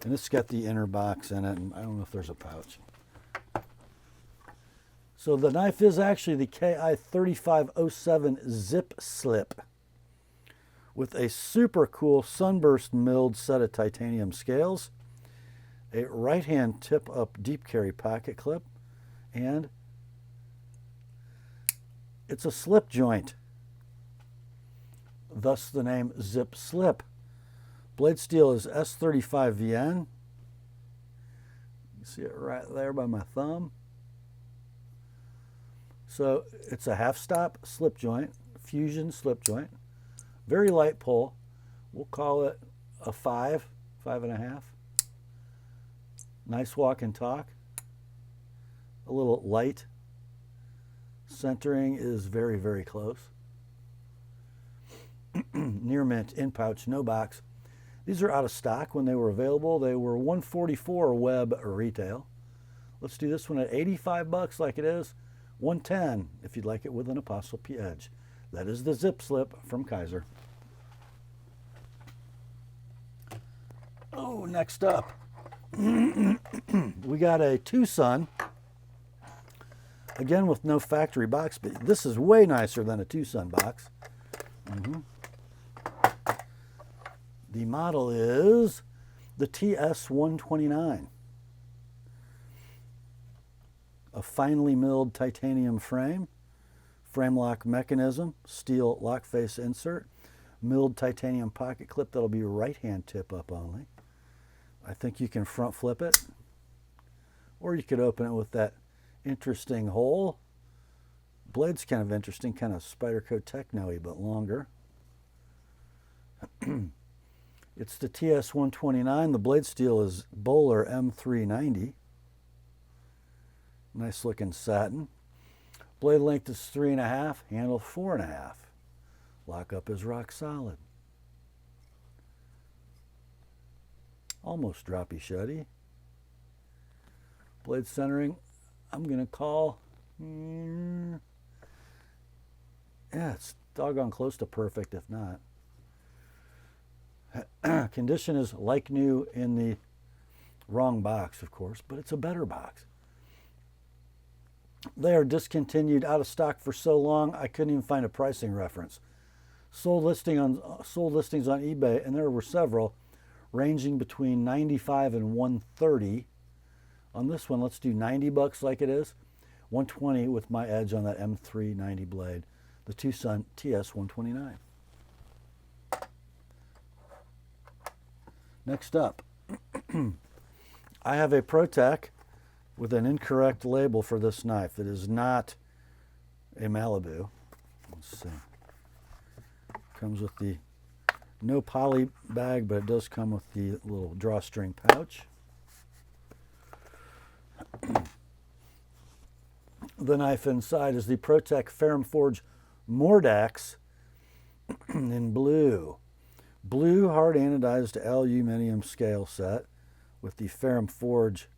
and it's got the inner box in it, and I don't know if there's a pouch. So the knife is actually the KI3507 Zip Slip with a super cool sunburst milled set of titanium scales, a right-hand tip-up deep carry pocket clip, and it's a slip joint. Thus the name Zip Slip. Blade steel is S35VN. You see it right there by my thumb. So it's a half stop slip joint, fusion slip joint. Very light pull. We'll call it a 5, 5.5. Nice walk and talk. A little light. Centering is very, very close. Near mint, in pouch, no box. These are out of stock when they were available. They were $144 web retail. Let's do this one at $85 like it is. $110 if you'd like it with an ApostleP edge. That is the Zip Slip from Kizer. Oh, next up, we got a Tucson. Again with no factory box, but this is way nicer than a Tucson box. The model is the TS129. A finely milled titanium frame, frame lock mechanism, steel lock face insert, milled titanium pocket clip that'll be right-hand tip up only. I think you can front flip it, or you could open it with that interesting hole. Blade's kind of interesting, kind of Spyderco Techno-y, but longer. It's the TS129. The blade steel is Bowler M390. Nice looking satin. Blade length is 3.5, handle 4.5. Lockup is rock solid. Almost droppy shutty. Blade centering, I'm going to call, yeah, it's doggone close to perfect if not. Condition is like new in the wrong box, of course, but it's a better box. They are discontinued, out of stock for so long, I couldn't even find a pricing reference. Sold listings on eBay, and there were several, ranging between $95 and $130. On this one, let's do $90 like it is. $120 with my edge on that M390 blade, the Tucson TS129. Next up, I have a Protech with an incorrect label for this knife. It is not a Malibu. Let's see. Comes with the no poly bag, but it does come with the little drawstring pouch. The knife inside is the Protech Ferrum Forge Mordax in blue. Blue hard anodized aluminum scale set with the Ferrum Forge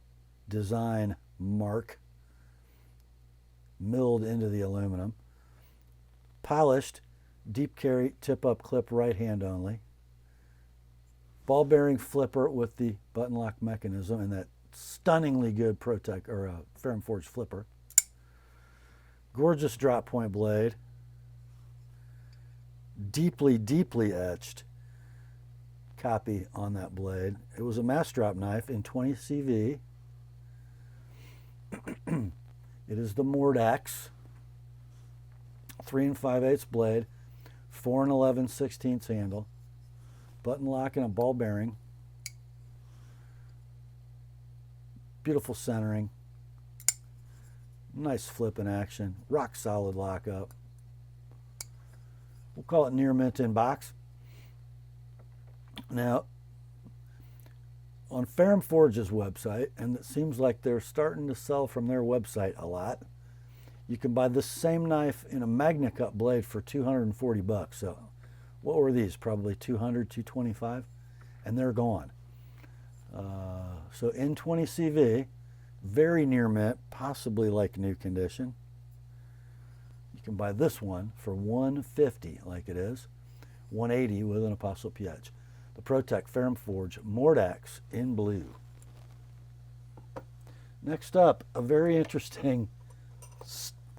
design mark milled into the aluminum. Polished, deep carry, tip up clip, right hand only. Ball bearing flipper with the button lock mechanism and that stunningly good Protech or Ferrum Forge flipper. Gorgeous drop point blade. Deeply, deeply etched copy on that blade. It was a mass drop knife in 20 CV. It is the Mordax 3 5/8 blade, 4 11/16 handle, button lock and a ball bearing. Beautiful centering. Nice flip in action. Rock solid lockup. We'll call it near mint in box. Now, on Ferrum Forge's website, and it seems like they're starting to sell from their website a lot, you can buy this same knife in a Magna Cut blade for $240. So what were these? Probably $200, $225, and they're gone. So in 20 CV, very near mint, possibly like new condition. You can buy this one for $150 like it is, $180 with an ApostleP edge. The Protech Ferrum Forge Mordax in blue. Next up, a very interesting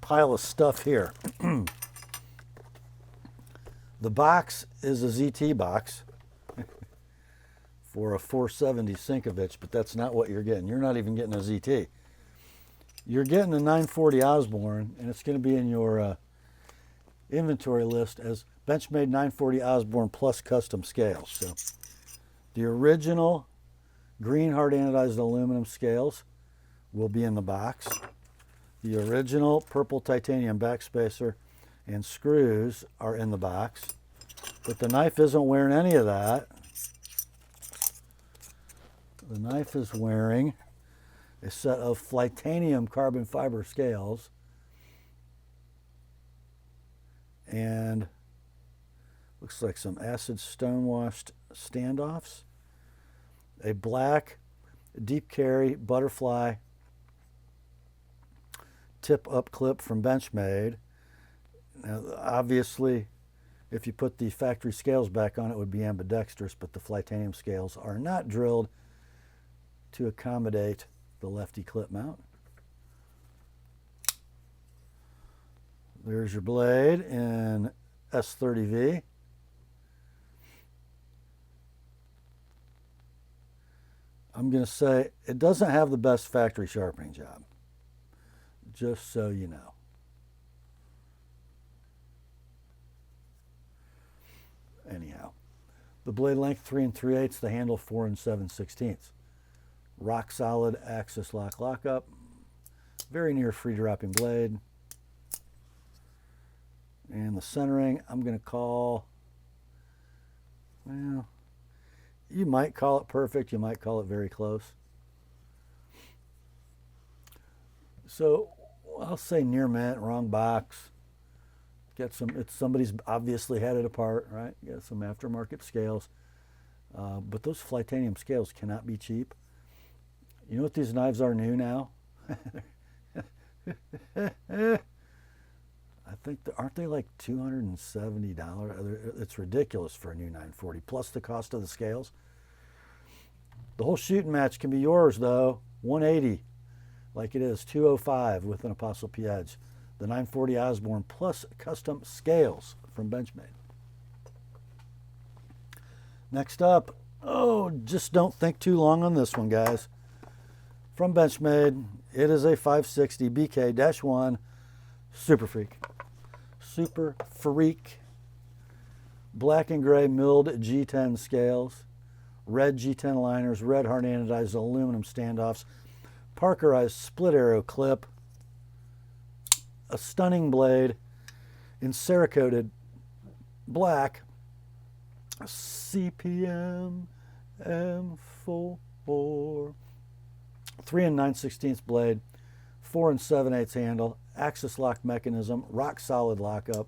pile of stuff here. The box is a ZT box for a 470 Sinkovich, but that's not what you're getting. You're not even getting a ZT. You're getting a 940 Osborne, and it's going to be in your inventory list as Benchmade 940 Osborne plus custom scales. So the original green hard anodized aluminum scales will be in the box. The original purple titanium backspacer and screws are in the box, but the knife isn't wearing any of that. The knife is wearing a set of Flytanium carbon fiber scales and looks like some acid stonewashed standoffs, a black deep carry butterfly tip up clip from Benchmade. Now, obviously, if you put the factory scales back on, it would be ambidextrous, but the Flytanium scales are not drilled to accommodate the lefty clip mount. There's your blade in S30V. I'm going to say it doesn't have the best factory sharpening job, just so you know. Anyhow, the blade length 3 3/8, the handle 4 7/16. Rock solid axis lock lockup, very near free dropping blade. And the centering, I'm going to call, well, you might call it perfect, you might call it very close. So I'll say near mint, wrong box. Get some, it's somebody's obviously had it apart, right? Get some aftermarket scales. But those Flytanium scales cannot be cheap. You know what these knives are new now? I think, aren't they like $270? It's ridiculous for a new 940, plus the cost of the scales. The whole shooting match can be yours, though. $180, like it is, $205 with an ApostleP edge. The 940 Osborne plus custom scales from Benchmade. Next up, oh, just don't think too long on this one, guys. From Benchmade, it is a 560 BK-1 Super Freak. Super Freak. Black and gray milled G10 scales. Red G10 liners, red hard anodized aluminum standoffs. Parkerized split arrow clip. A stunning blade in Cerakoted black. CPM M4. 3 9/16 blade, 4 7/8 handle, axis lock mechanism, rock solid lockup,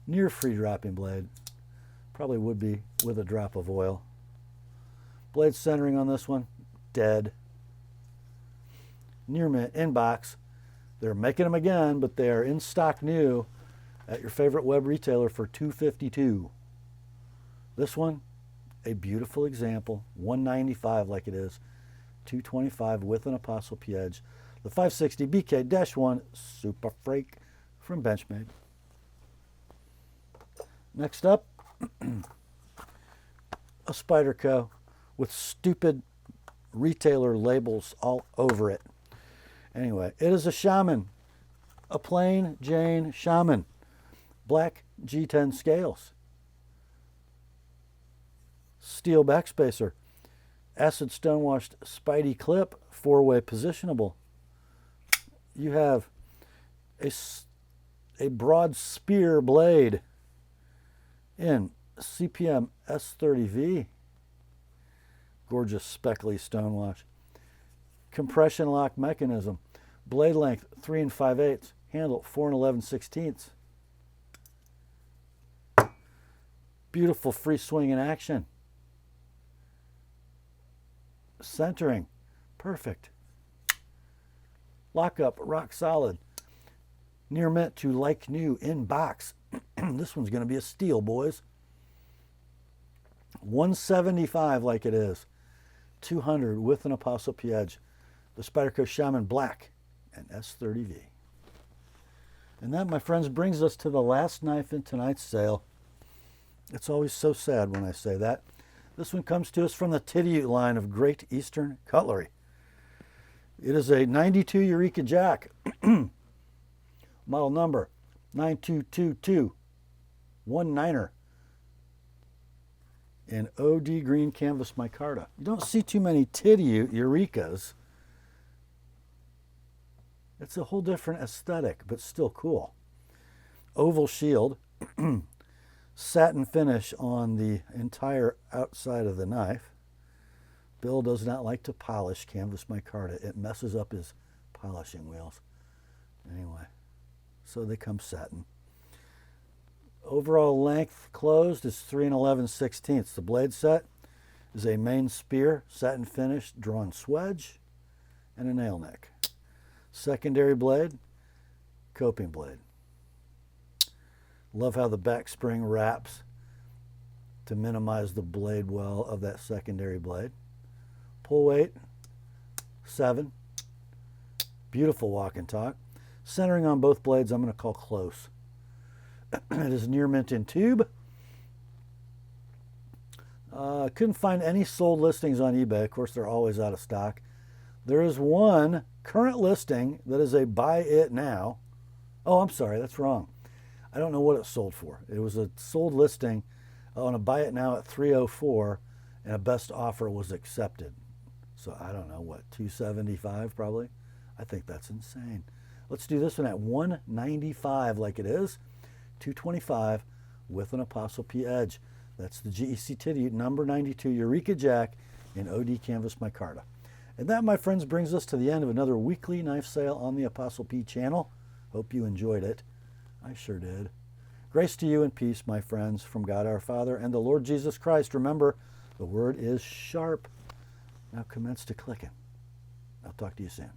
near free dropping blade. Probably would be with a drop of oil. Blade centering on this one, dead. Near mint, in box. They're making them again, but they are in stock new at your favorite web retailer for $252. This one, a beautiful example, $195 like it is. $225 with an ApostleP edge. The 560 BK-1 Super Freak from Benchmade. Next up, a Spyderco with stupid retailer labels all over it. Anyway, it is a Shaman, a plain Jane Shaman, black G10 scales, steel backspacer, acid stonewashed Spidey clip, 4-way positionable. You have a broad spear blade in CPM S30V. Gorgeous speckly stonewash. Compression lock mechanism. Blade length 3 5/8. Handle 4 11/16. Beautiful free swing in action. Centering, perfect. Lockup, rock solid. Near mint to like new in box. This one's going to be a steal, boys. $175 like it is. $200 with an ApostleP edge. The Spyderco Shaman Black and S30V. And that, my friends, brings us to the last knife in tonight's sale. It's always so sad when I say that. This one comes to us from the Titty line of Great Eastern Cutlery. It is a 92 Eureka Jack. Model number 922219er. In OD green canvas micarta. You don't see too many Titty Eurekas. It's a whole different aesthetic, but still cool. Oval shield. Satin finish on the entire outside of the knife. Bill does not like to polish canvas micarta. It messes up his polishing wheels. Anyway, so they come satin. Overall length closed is 3 11/16. The blade set is a main spear, satin finish, drawn swedge, and a nail nick. Secondary blade, coping blade. Love how the back spring wraps to minimize the blade well of that secondary blade. Pull weight, 7. Beautiful walk and talk. Centering on both blades, I'm going to call close. It is near mint in tube. Couldn't find any sold listings on eBay. Of course, they're always out of stock. There is one current listing that is a buy it now. Oh, I'm sorry, that's wrong. I don't know what it sold for. It was a sold listing on a buy it now at $304, and a best offer was accepted. So I don't know, what, $275 probably? I think that's insane. Let's do this one at $195 like it is. $225 with an ApostleP edge. That's the GEC Titty number 92 Eureka Jack in OD Canvas Micarta. And that, my friends, brings us to the end of another weekly knife sale on the ApostleP channel. Hope you enjoyed it. I sure did. Grace to you and peace, my friends, from God our Father and the Lord Jesus Christ. Remember, the word is sharp. Now commence to clicking. I'll talk to you soon.